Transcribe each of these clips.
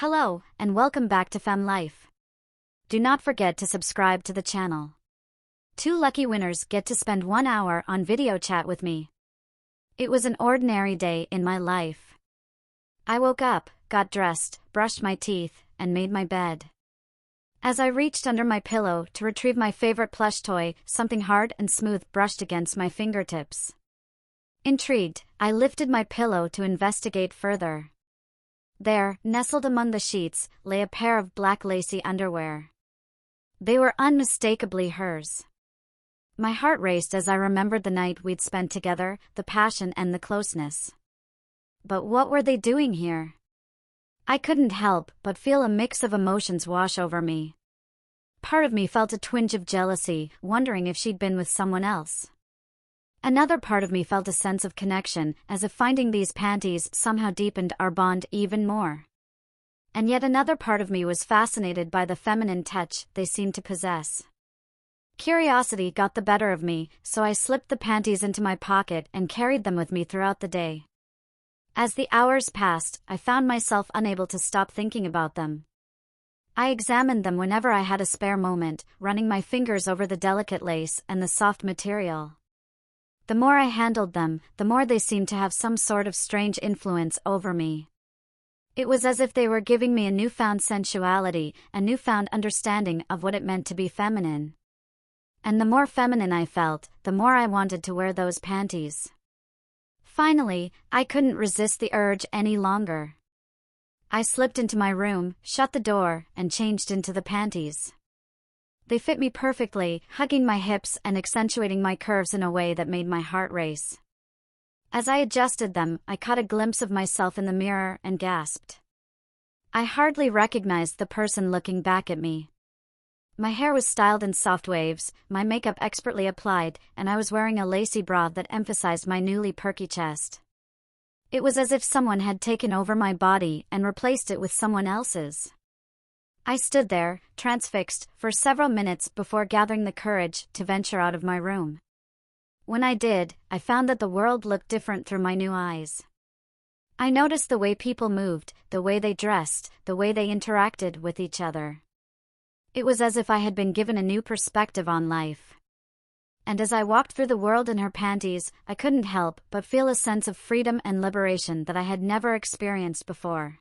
Hello, and welcome back to Fem Life. Do not forget to subscribe to the channel. 2 lucky winners get to spend 1 hour on video chat with me. It was an ordinary day in my life. I woke up, got dressed, brushed my teeth, and made my bed. As I reached under my pillow to retrieve my favorite plush toy, something hard and smooth brushed against my fingertips. Intrigued, I lifted my pillow to investigate further. There, nestled among the sheets, lay a pair of black lacy underwear. They were unmistakably hers. My heart raced as I remembered the night we'd spent together, the passion and the closeness. But what were they doing here? I couldn't help but feel a mix of emotions wash over me. Part of me felt a twinge of jealousy, wondering if she'd been with someone else. Another part of me felt a sense of connection, as if finding these panties somehow deepened our bond even more. And yet another part of me was fascinated by the feminine touch they seemed to possess. Curiosity got the better of me, so I slipped the panties into my pocket and carried them with me throughout the day. As the hours passed, I found myself unable to stop thinking about them. I examined them whenever I had a spare moment, running my fingers over the delicate lace and the soft material. The more I handled them, the more they seemed to have some sort of strange influence over me. It was as if they were giving me a newfound sensuality, a newfound understanding of what it meant to be feminine. And the more feminine I felt, the more I wanted to wear those panties. Finally, I couldn't resist the urge any longer. I slipped into my room, shut the door, and changed into the panties. They fit me perfectly, hugging my hips and accentuating my curves in a way that made my heart race. As I adjusted them, I caught a glimpse of myself in the mirror and gasped. I hardly recognized the person looking back at me. My hair was styled in soft waves, my makeup expertly applied, and I was wearing a lacy bra that emphasized my newly perky chest. It was as if someone had taken over my body and replaced it with someone else's. I stood there, transfixed, for several minutes before gathering the courage to venture out of my room. When I did, I found that the world looked different through my new eyes. I noticed the way people moved, the way they dressed, the way they interacted with each other. It was as if I had been given a new perspective on life. And as I walked through the world in her panties, I couldn't help but feel a sense of freedom and liberation that I had never experienced before.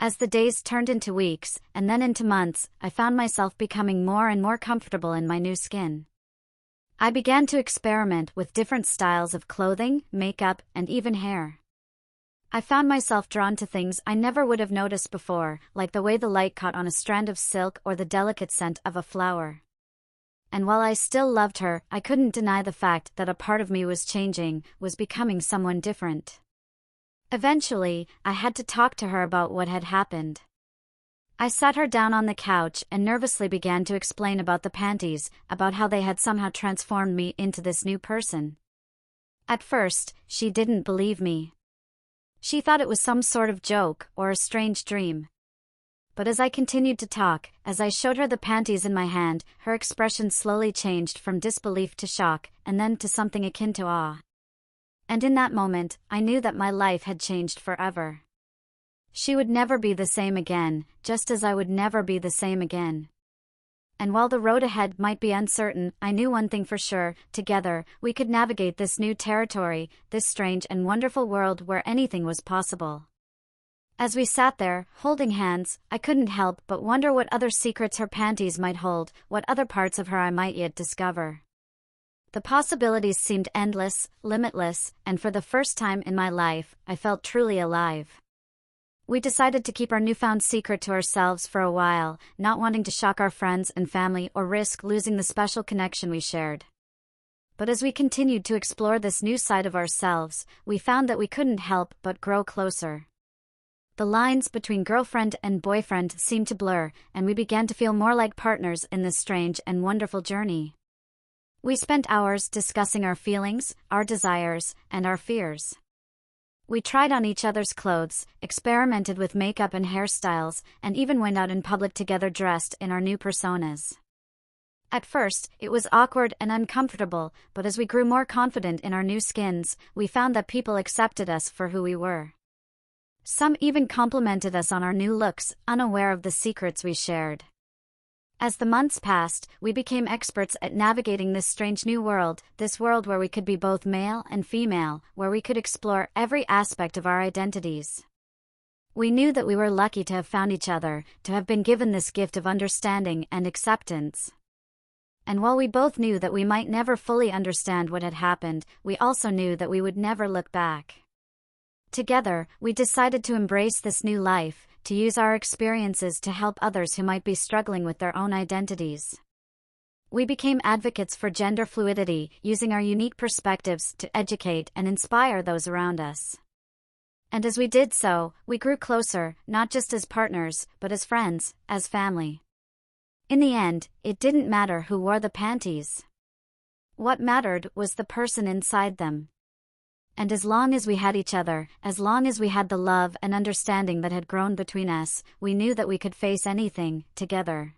As the days turned into weeks, and then into months, I found myself becoming more and more comfortable in my new skin. I began to experiment with different styles of clothing, makeup, and even hair. I found myself drawn to things I never would have noticed before, like the way the light caught on a strand of silk or the delicate scent of a flower. And while I still loved her, I couldn't deny the fact that a part of me was changing, was becoming someone different. Eventually, I had to talk to her about what had happened. I sat her down on the couch and nervously began to explain about the panties, about how they had somehow transformed me into this new person. At first, she didn't believe me. She thought it was some sort of joke or a strange dream. But as I continued to talk, as I showed her the panties in my hand, her expression slowly changed from disbelief to shock, and then to something akin to awe. And in that moment, I knew that my life had changed forever. She would never be the same again, just as I would never be the same again. And while the road ahead might be uncertain, I knew one thing for sure: together, we could navigate this new territory, this strange and wonderful world where anything was possible. As we sat there, holding hands, I couldn't help but wonder what other secrets her panties might hold, what other parts of her I might yet discover. The possibilities seemed endless, limitless, and for the first time in my life, I felt truly alive. We decided to keep our newfound secret to ourselves for a while, not wanting to shock our friends and family or risk losing the special connection we shared. But as we continued to explore this new side of ourselves, we found that we couldn't help but grow closer. The lines between girlfriend and boyfriend seemed to blur, and we began to feel more like partners in this strange and wonderful journey. We spent hours discussing our feelings, our desires, and our fears. We tried on each other's clothes, experimented with makeup and hairstyles, and even went out in public together dressed in our new personas. At first, it was awkward and uncomfortable, but as we grew more confident in our new skins, we found that people accepted us for who we were. Some even complimented us on our new looks, unaware of the secrets we shared. As the months passed, we became experts at navigating this strange new world, this world where we could be both male and female, where we could explore every aspect of our identities. We knew that we were lucky to have found each other, to have been given this gift of understanding and acceptance. And while we both knew that we might never fully understand what had happened, we also knew that we would never look back. Together, we decided to embrace this new life, to use our experiences to help others who might be struggling with their own identities. We became advocates for gender fluidity, using our unique perspectives to educate and inspire those around us. And as we did so, we grew closer, not just as partners, but as friends, as family. In the end, it didn't matter who wore the panties. What mattered was the person inside them. And as long as we had each other, as long as we had the love and understanding that had grown between us, we knew that we could face anything, together.